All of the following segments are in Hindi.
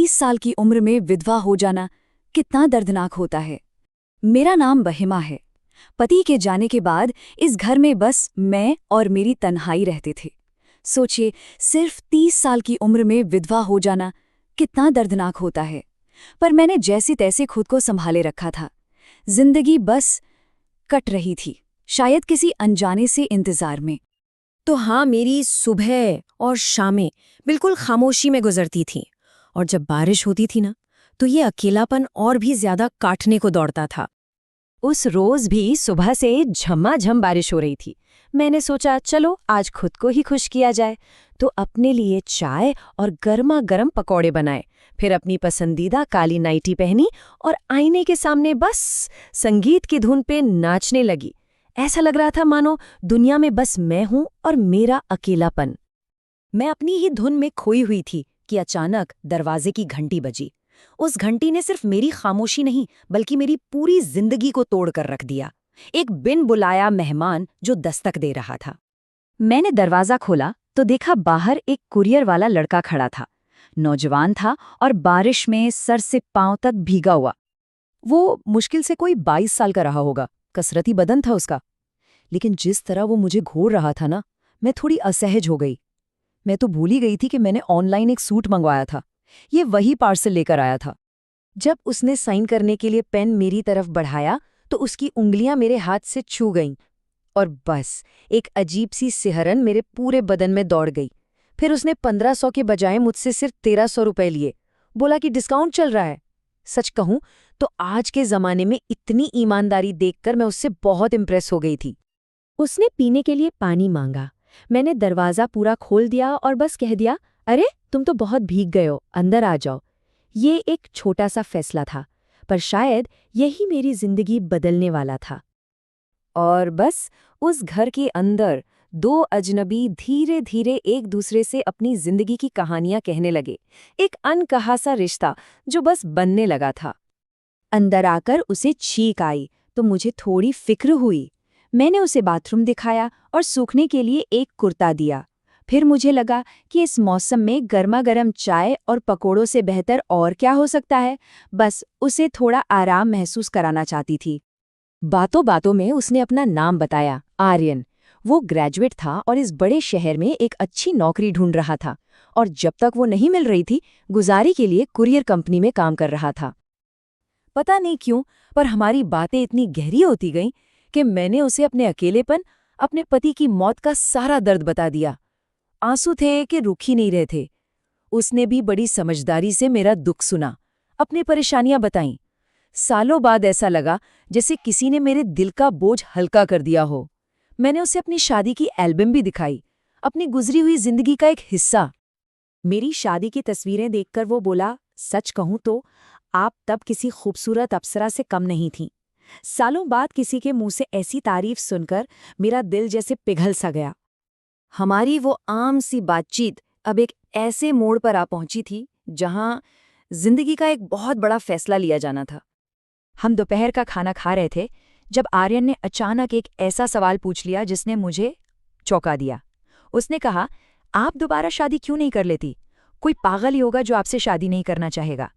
30 साल की उम्र में विधवा हो जाना कितना दर्दनाक होता है। मेरा नाम महिमा है। पति के जाने के बाद इस घर में बस मैं और मेरी तन्हाई रहते थे। सोचिए, सिर्फ 30 साल की उम्र में विधवा हो जाना कितना दर्दनाक होता है। पर मैंने जैसी तैसे खुद को संभाले रखा था। जिंदगी बस कट रही थी, शायद किसी अनजाने से इंतजार में। तो हाँ, मेरी सुबह और शामें बिल्कुल खामोशी में गुजरती थीं। और जब बारिश होती थी ना, तो ये अकेलापन और भी ज्यादा काटने को दौड़ता था। उस रोज भी सुबह से झमाझम बारिश हो रही थी। मैंने सोचा चलो आज खुद को ही खुश किया जाए, तो अपने लिए चाय और गर्मा गर्म पकौड़े बनाए। फिर अपनी पसंदीदा काली नाइटी पहनी और आईने के सामने बस संगीत की धुन पे नाचने लगी। ऐसा लग रहा था मानो दुनिया में बस मैं हूं और मेरा अकेलापन। मैं अपनी ही धुन में खोई हुई थी कि अचानक दरवाजे की घंटी बजी। उस घंटी ने सिर्फ मेरी खामोशी नहीं, बल्कि मेरी पूरी जिंदगी को तोड़कर रख दिया। एक बिन बुलाया मेहमान जो दस्तक दे रहा था। मैंने दरवाजा खोला तो देखा बाहर एक कुरियर वाला लड़का खड़ा था। नौजवान था और बारिश में सर से पांव तक भीगा हुआ। वो मुश्किल से कोई 22 साल का रहा होगा। कसरती बदन था उसका। लेकिन जिस तरह वो मुझे घूर रहा था ना, मैं थोड़ी असहज हो गई। मैं तो भूल ही गई थी कि मैंने ऑनलाइन एक सूट मंगवाया था। ये वही पार्सल लेकर आया था। जब उसने साइन करने के लिए पेन मेरी तरफ बढ़ाया तो उसकी उंगलियां मेरे हाथ से छू गईं और बस एक अजीब सी सिहरन मेरे पूरे बदन में दौड़ गई। फिर उसने 1500 के बजाय मुझसे सिर्फ 1300 रुपए लिए। बोला कि डिस्काउंट चल रहा है। सच कहूं तो आज के जमाने में इतनी ईमानदारी देखकर मैं उससे बहुत इम्प्रेस हो गई थी। उसने पीने के लिए पानी मांगा। मैंने दरवाज़ा पूरा खोल दिया और बस कह दिया, अरे तुम तो बहुत भीग गए हो, अंदर आ जाओ। ये एक छोटा सा फैसला था, पर शायद यही मेरी जिंदगी बदलने वाला था। और बस उस घर के अंदर दो अजनबी धीरे धीरे एक दूसरे से अपनी जिंदगी की कहानियां कहने लगे। एक अनकहा सा रिश्ता जो बस बनने लगा था। अंदर आकर उसे छींक आई तो मुझे थोड़ी फिक्र हुई। मैंने उसे बाथरूम दिखाया और सूखने के लिए एक कुर्ता दिया। फिर मुझे लगा कि इस मौसम में गर्मा गर्म चाय और पकोड़ों से बेहतर और क्या हो सकता है। बस उसे थोड़ा आराम महसूस कराना चाहती थी। बातों बातों में उसने अपना नाम बताया, आर्यन। वो ग्रेजुएट था और इस बड़े शहर में एक अच्छी नौकरी ढूंढ रहा था। और जब तक वो नहीं मिल रही थी, गुजारी के लिए कुरियर कंपनी में काम कर रहा था। पता नहीं क्यों, पर हमारी बातें इतनी गहरी होती गईं कि मैंने उसे अपने अकेलेपन, अपने पति की मौत का सारा दर्द बता दिया। आंसू थे कि रुक ही नहीं रहे थे। उसने भी बड़ी समझदारी से मेरा दुख सुना, अपनी परेशानियां बताईं। सालों बाद ऐसा लगा जैसे किसी ने मेरे दिल का बोझ हल्का कर दिया हो। मैंने उसे अपनी शादी की एल्बम भी दिखाई, अपनी गुजरी हुई जिंदगी का एक हिस्सा। मेरी शादी की तस्वीरें देखकर वो बोला, सच कहूं तो आप तब किसी खूबसूरत अप्सरा से कम नहीं थीं। सालों बाद किसी के मुंह से ऐसी तारीफ सुनकर मेरा दिल जैसे पिघल सा गया। हमारी वो आम सी बातचीत अब एक ऐसे मोड़ पर आ पहुंची थी जहां जिंदगी का एक बहुत बड़ा फैसला लिया जाना था। हम दोपहर का खाना खा रहे थे जब आर्यन ने अचानक एक ऐसा सवाल पूछ लिया जिसने मुझे चौंका दिया। उसने कहा, आप दोबारा शादी क्यों नहीं कर लेती? कोई पागल ही होगा जो आपसे शादी नहीं करना चाहेगा।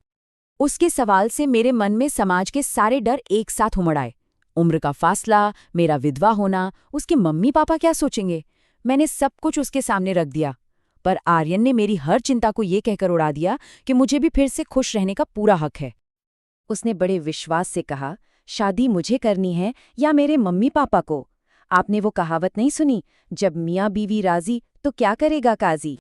उसके सवाल से मेरे मन में समाज के सारे डर एक साथ उमड़ आए। उम्र का फासला, मेरा विधवा होना, उसके मम्मी पापा क्या सोचेंगे। मैंने सब कुछ उसके सामने रख दिया। पर आर्यन ने मेरी हर चिंता को ये कहकर उड़ा दिया कि मुझे भी फिर से खुश रहने का पूरा हक है। उसने बड़े विश्वास से कहा, शादी मुझे करनी है या मेरे मम्मी पापा को? आपने वो कहावत नहीं सुनी, जब मियाँ बीवी राजी तो क्या करेगा काजी?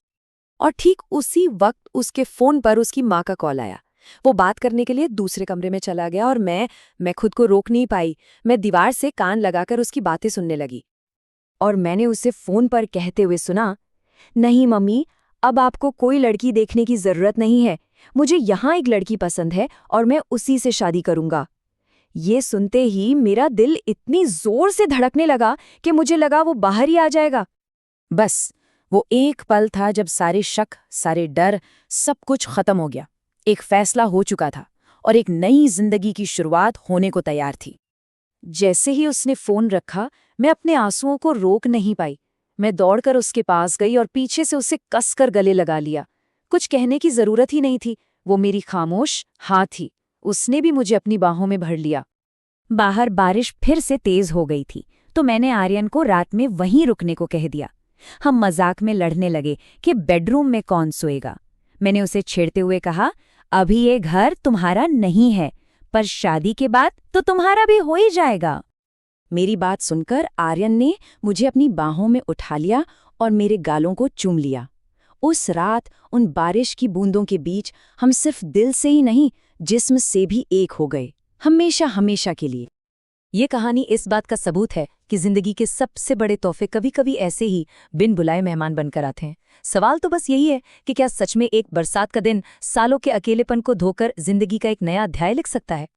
और ठीक उसी वक्त उसके फोन पर उसकी माँ का कॉल आया। वो बात करने के लिए दूसरे कमरे में चला गया और मैं खुद को रोक नहीं पाई। मैं दीवार से कान लगाकर उसकी बातें सुनने लगी। और मैंने उसे फोन पर कहते हुए सुना, नहीं मम्मी, अब आपको कोई लड़की देखने की जरूरत नहीं है। मुझे यहाँ एक लड़की पसंद है और मैं उसी से शादी करूंगा। ये सुनते ही मेरा दिल इतनी जोर से धड़कने लगा कि मुझे लगा वो बाहर ही आ जाएगा। बस वो एक पल था जब सारे शक, सारे डर, सब कुछ खत्म हो गया। एक फैसला हो चुका था और एक नई जिंदगी की शुरुआत होने को तैयार थी। जैसे ही उसने फोन रखा, मैं अपने आंसुओं को रोक नहीं पाई। मैं दौड़कर उसके पास गई और पीछे से उसे कसकर गले लगा लिया। कुछ कहने की जरूरत ही नहीं थी, वो मेरी खामोश हाँ थी। उसने भी मुझे अपनी बाहों में भर लिया। बाहर बारिश फिर से तेज हो गई थी, तो मैंने आर्यन को रात में वहीं रुकने को कह दिया। हम मजाक में लड़ने लगे कि बेडरूम में कौन सोएगा। मैंने उसे छेड़ते हुए कहा, अभी ये घर तुम्हारा नहीं है, पर शादी के बाद तो तुम्हारा भी हो ही जाएगा। मेरी बात सुनकर आर्यन ने मुझे अपनी बाहों में उठा लिया और मेरे गालों को चूम लिया। उस रात उन बारिश की बूंदों के बीच हम सिर्फ दिल से ही नहीं, जिस्म से भी एक हो गए, हमेशा हमेशा के लिए। ये कहानी इस बात का सबूत है कि जिंदगी के सबसे बड़े तोहफे कभी कभी ऐसे ही बिन बुलाए मेहमान बनकर आते हैं। सवाल तो बस यही है कि क्या सच में एक बरसात का दिन सालों के अकेलेपन को धोकर जिंदगी का एक नया अध्याय लिख सकता है।